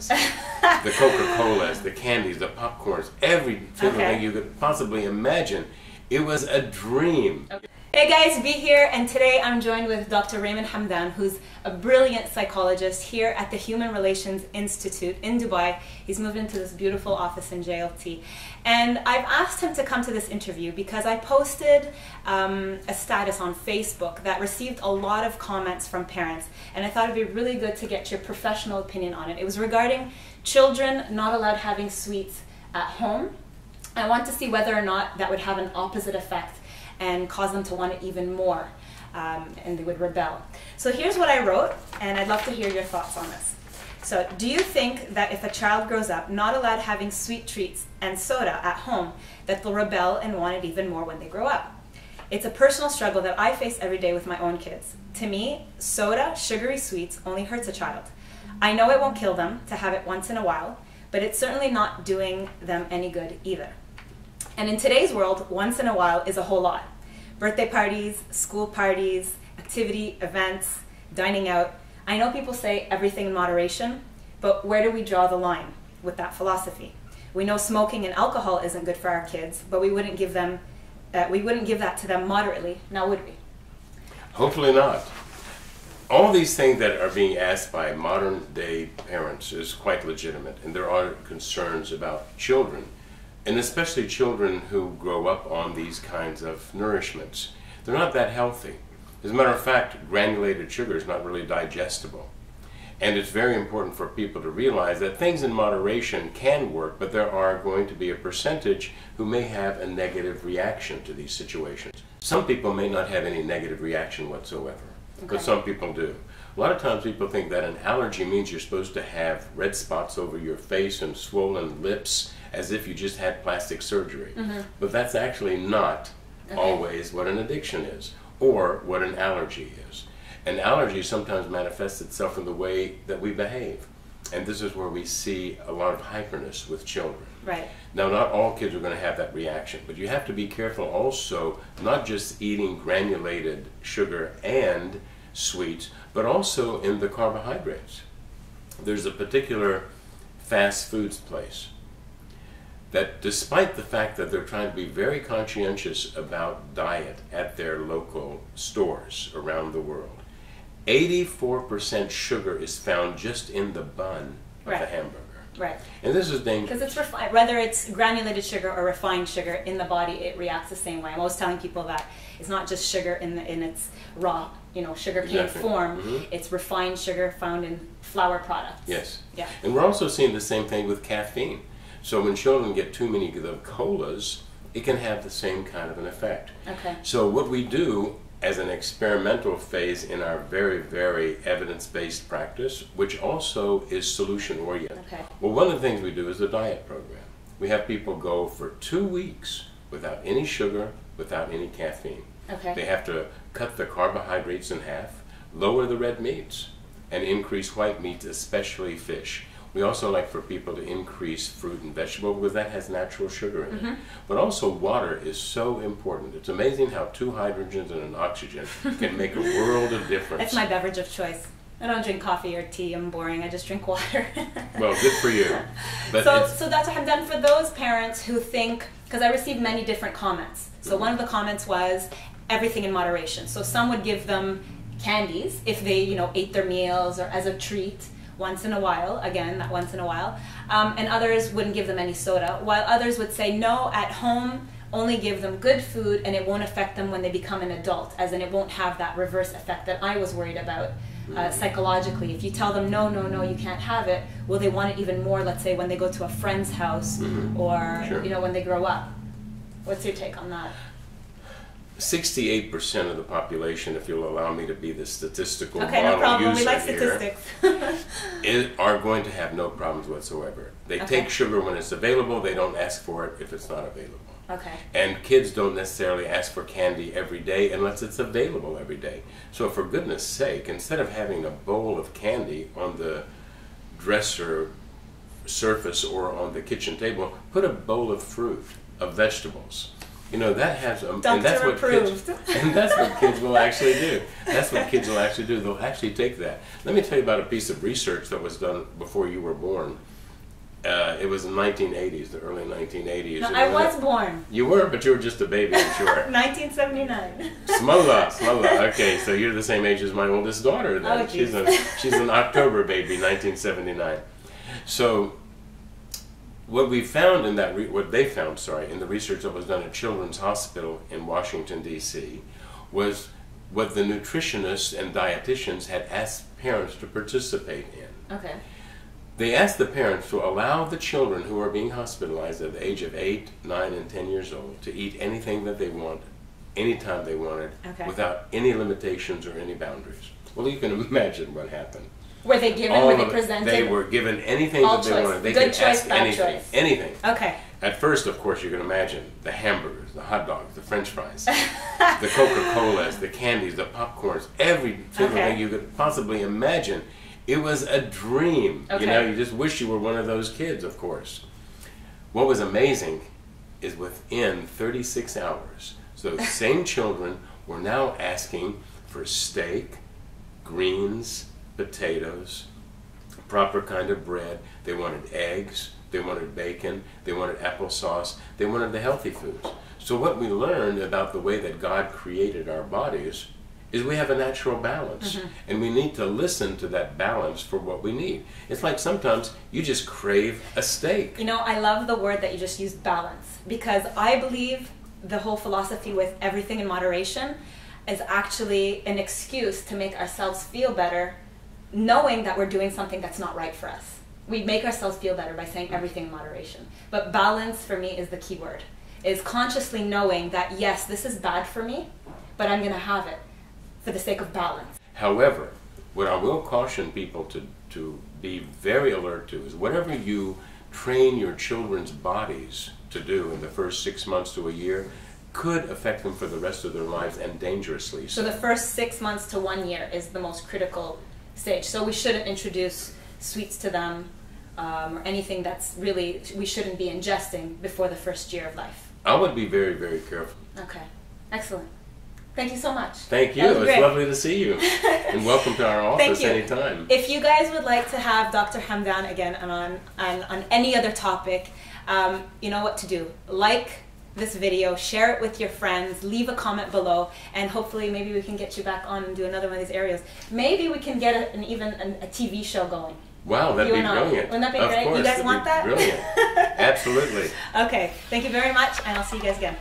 The Coca-Colas, the candies, the popcorns, every single thing you could possibly imagine. It was a dream. Okay. Hey guys, V here, and today I'm joined with Dr. Raymond Hamdan, who's a brilliant psychologist here at the Human Relations Institute in Dubai. He's moved into this beautiful office in JLT. And I've asked him to come to this interview because I posted a status on Facebook that received a lot of comments from parents, and I thought it'd be really good to get your professional opinion on it. It was regarding children not allowed having sweets at home. I want to see whether or not that would have an opposite effect and cause them to want it even more, and they would rebel. So here's what I wrote, and I'd love to hear your thoughts on this. So, do you think that if a child grows up not allowed having sweet treats and soda at home, that they'll rebel and want it even more when they grow up? It's a personal struggle that I face every day with my own kids. To me, soda, sugary sweets only hurts a child. I know it won't kill them to have it once in a while, but it's certainly not doing them any good either. And in today's world, once in a while is a whole lot. Birthday parties, school parties, activity, events, dining out. I know people say everything in moderation, but where do we draw the line with that philosophy? We know smoking and alcohol isn't good for our kids, but we wouldn't give that to them moderately, now would we? Hopefully not. All these things that are being asked by modern day parents is quite legitimate, and there are concerns about children, and especially children who grow up on these kinds of nourishments. They're not that healthy. As a matter of fact, granulated sugar is not really digestible. And it's very important for people to realize that things in moderation can work, but there are going to be a percentage who may have a negative reaction to these situations. Some people may not have any negative reaction whatsoever, but some people do. A lot of times people think that an allergy means you're supposed to have red spots over your face and swollen lips as if you just had plastic surgery. But that's actually not always what an addiction is or what an allergy is. An allergy sometimes manifests itself in the way that we behave. And this is where we see a lot of hyperness with children. Right. Now, not all kids are going to have that reaction, but you have to be careful also not just eating granulated sugar and sweets, but also in the carbohydrates. There's a particular fast foods place that, despite the fact that they're trying to be very conscientious about diet at their local stores around the world, 84% sugar is found just in the bun of the hamburger. Right. And this is dangerous. Because it's refined. Whether it's granulated sugar or refined sugar in the body, it reacts the same way. I'm always telling people that it's not just sugar in its raw, sugar cane form. It's refined sugar found in flour products. Yes. Yeah. And we're also seeing the same thing with caffeine. So when children get too many of the colas, it can have the same kind of an effect. Okay. So what we do as an experimental phase in our very, very evidence-based practice, which also is solution-oriented. Okay. Well, one of the things we do is the diet program. We have people go for 2 weeks without any sugar, without any caffeine. Okay. They have to cut the carbohydrates in half, lower the red meats, and increase white meats, especially fish. We also like for people to increase fruit and vegetable because that has natural sugar in it. But also water is so important. It's amazing how 2 hydrogens and an oxygen can make a world of difference. That's my beverage of choice. I don't drink coffee or tea, I'm boring, I just drink water. Well, good for you. But so Dr. Hamdan, for those parents who think, because I received many different comments. So one of the comments was everything in moderation. So some would give them candies if they, ate their meals or as a treat. Once in a while, again, that once in a while, and others wouldn't give them any soda, while others would say, no, at home, only give them good food and it won't affect them when they become an adult, as in it won't have that reverse effect that I was worried about psychologically. If you tell them, no, no, no, you can't have it, will they want it even more, let's say, when they go to a friend's house or, when they grow up? What's your take on that? 68% of the population, if you'll allow me to be the statistical model no problem. We like statistics. Are going to have no problems whatsoever. They take sugar when it's available. They don't ask for it if it's not available. Okay. And kids don't necessarily ask for candy every day unless it's available every day. So for goodness sake, instead of having a bowl of candy on the dresser surface or on the kitchen table, put a bowl of fruit, of vegetables. You know, that has Doctor that's what approved. kids, and that's what kids will actually do. That's what kids will actually do. They'll actually take that. Let me tell you about a piece of research that was done before you were born. It was in the 1980s, the early 1980s. No, I was born. You were, but you were just a baby, I'm sure. 1979. Smalla. Okay, so you're the same age as my oldest daughter then. Oh, She's an October baby, 1979. So what we found in that, what they found, sorry, in the research that was done at Children's Hospital in Washington, D.C., was what the nutritionists and dietitians had asked parents to participate in. Okay. They asked the parents to allow the children who are being hospitalized at the age of 8, 9, and 10 years old to eat anything that they wanted, anytime they wanted, okay, without any limitations or any boundaries. Well, you can imagine what happened. Were they given, were they presented? They were given anything all that they choice. wanted. They Good could choice, ask bad anything. choice. Anything. Okay. At first, of course, you can imagine the hamburgers, the hot dogs, the French fries, the Coca-Colas, the candies, the popcorns, every single Okay. thing you could possibly imagine. It was a dream. Okay. You know, you just wish you were one of those kids, of course. What was amazing is within 36 hours, so the same children were now asking for steak, greens, potatoes, proper kind of bread. They wanted eggs, they wanted bacon, they wanted applesauce, they wanted the healthy foods. So what we learned about the way that God created our bodies is we have a natural balance, and we need to listen to that balance for what we need. It's like sometimes you just crave a steak. You know, I love the word that you just used, balance, because I believe the whole philosophy with everything in moderation is actually an excuse to make ourselves feel better, knowing that we're doing something that's not right for us. We make ourselves feel better by saying everything in moderation. But balance for me is the key word, is consciously knowing that yes, this is bad for me, but I'm going to have it for the sake of balance. However, what I will caution people to be very alert to is whatever you train your children's bodies to do in the first 6 months to a year could affect them for the rest of their lives, and dangerously So the first 6 months to 1 year is the most critical stage. So we shouldn't introduce sweets to them or anything that's really, we shouldn't be ingesting before the first year of life. I would be very, very careful. Okay, excellent. Thank you so much. Thank you. That was It's great. lovely to see you. And welcome to our office anytime. If you guys would like to have Dr. Hamdan again on any other topic, you know what to do. Like this video, share it with your friends, leave a comment below, and hopefully maybe we can get you back on and do another one of these areas. Maybe we can get even a TV show going. Wow, that'd be brilliant. Wouldn't that be Of great? course, You guys that'd want be that? Brilliant. Absolutely. Okay, thank you very much, and I'll see you guys again.